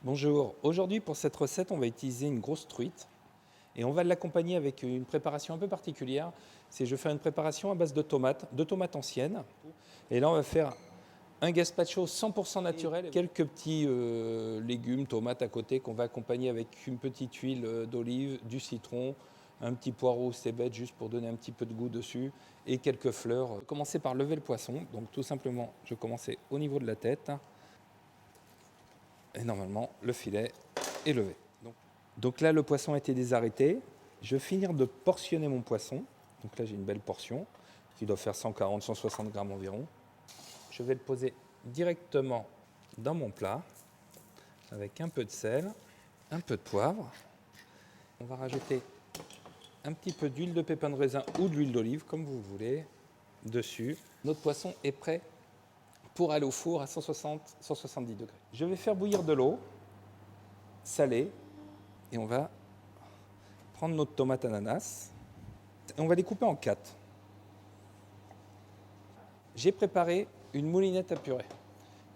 Bonjour, aujourd'hui pour cette recette on va utiliser une grosse truite et on va l'accompagner avec une préparation un peu particulière. Je vais faire une préparation à base de tomates anciennes. Et là on va faire un gazpacho 100% naturel, quelques petits légumes, tomates à côté qu'on va accompagner avec une petite huile d'olive, du citron, un petit poireau cébette juste pour donner un petit peu de goût dessus et quelques fleurs. Je vais commencer par lever le poisson, donc tout simplement je vais commencer au niveau de la tête. Et normalement, le filet est levé. Donc là, le poisson a été désarrêté. Je vais finir de portionner mon poisson. Donc là, j'ai une belle portion qui doit faire 140-160 grammes environ. Je vais le poser directement dans mon plat avec un peu de sel, un peu de poivre. On va rajouter un petit peu d'huile de pépin de raisin ou de l'huile d'olive, comme vous voulez, dessus. Notre poisson est prêt pour aller au four à 160-170 degrés. Je vais faire bouillir de l'eau salée et on va prendre notre tomate ananas et on va les couper en 4. J'ai préparé une moulinette à purée.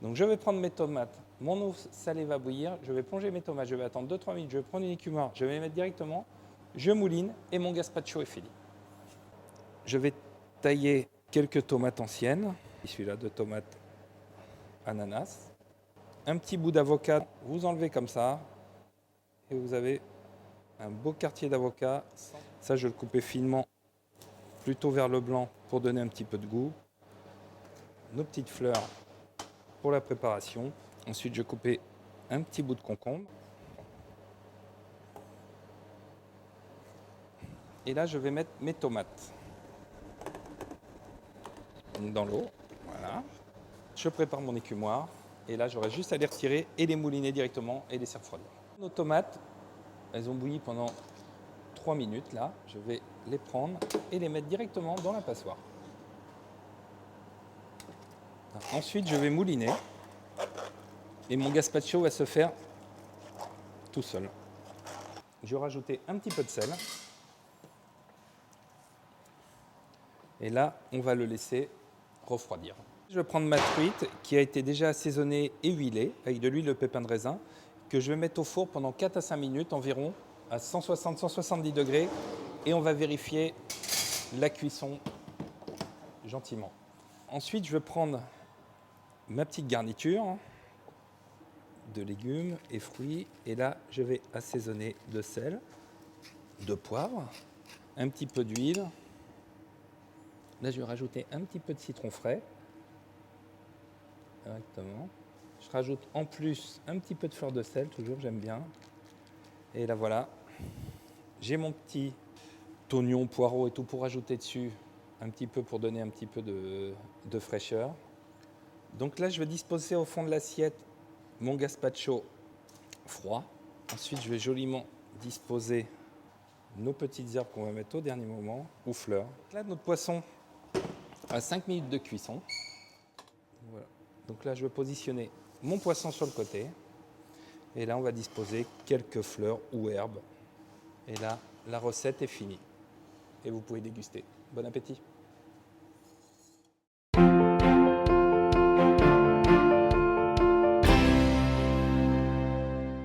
Donc je vais prendre mes tomates, mon eau salée va bouillir, je vais plonger mes tomates, je vais attendre 2-3 minutes, je vais prendre une écumoire, je vais les mettre directement, je mouline et mon gazpacho est fini. Je vais tailler quelques tomates anciennes, celui-là de tomates ananas. Un petit bout d'avocat, vous enlevez comme ça et vous avez un beau quartier d'avocat. Ça, je vais le couper finement, plutôt vers le blanc pour donner un petit peu de goût. Nos petites fleurs pour la préparation. Ensuite, je vais couper un petit bout de concombre. Et là, je vais mettre mes tomates dans l'eau. Voilà. Je prépare mon écumoire. Et là, j'aurai juste à les retirer et les mouliner directement et les faire refroidir. Nos tomates, elles ont bouilli pendant 3 minutes. Là, je vais les prendre et les mettre directement dans la passoire. Ensuite, je vais mouliner. Et mon gazpacho va se faire tout seul. Je vais rajouter un petit peu de sel. Et là, on va le laisser refroidir. Je vais prendre ma truite qui a été déjà assaisonnée et huilée avec de l'huile de pépin de raisin que je vais mettre au four pendant 4 à 5 minutes environ à 160-170 degrés et on va vérifier la cuisson gentiment. Ensuite, je vais prendre ma petite garniture de légumes et fruits et là, je vais assaisonner de sel, de poivre, un petit peu d'huile. Là, je vais rajouter un petit peu de citron frais. Directement. Je rajoute en plus un petit peu de fleur de sel, toujours, j'aime bien. Et là, voilà. J'ai mon petit oignon, poireau et tout pour rajouter dessus, un petit peu pour donner un petit peu de fraîcheur. Donc là, je vais disposer au fond de l'assiette mon gazpacho froid. Ensuite, je vais joliment disposer nos petites herbes qu'on va mettre au dernier moment, ou fleurs. Là, notre poisson à 5 minutes de cuisson. Voilà. Donc là, je vais positionner mon poisson sur le côté. Et là, on va disposer quelques fleurs ou herbes. Et là, la recette est finie. Et vous pouvez déguster. Bon appétit!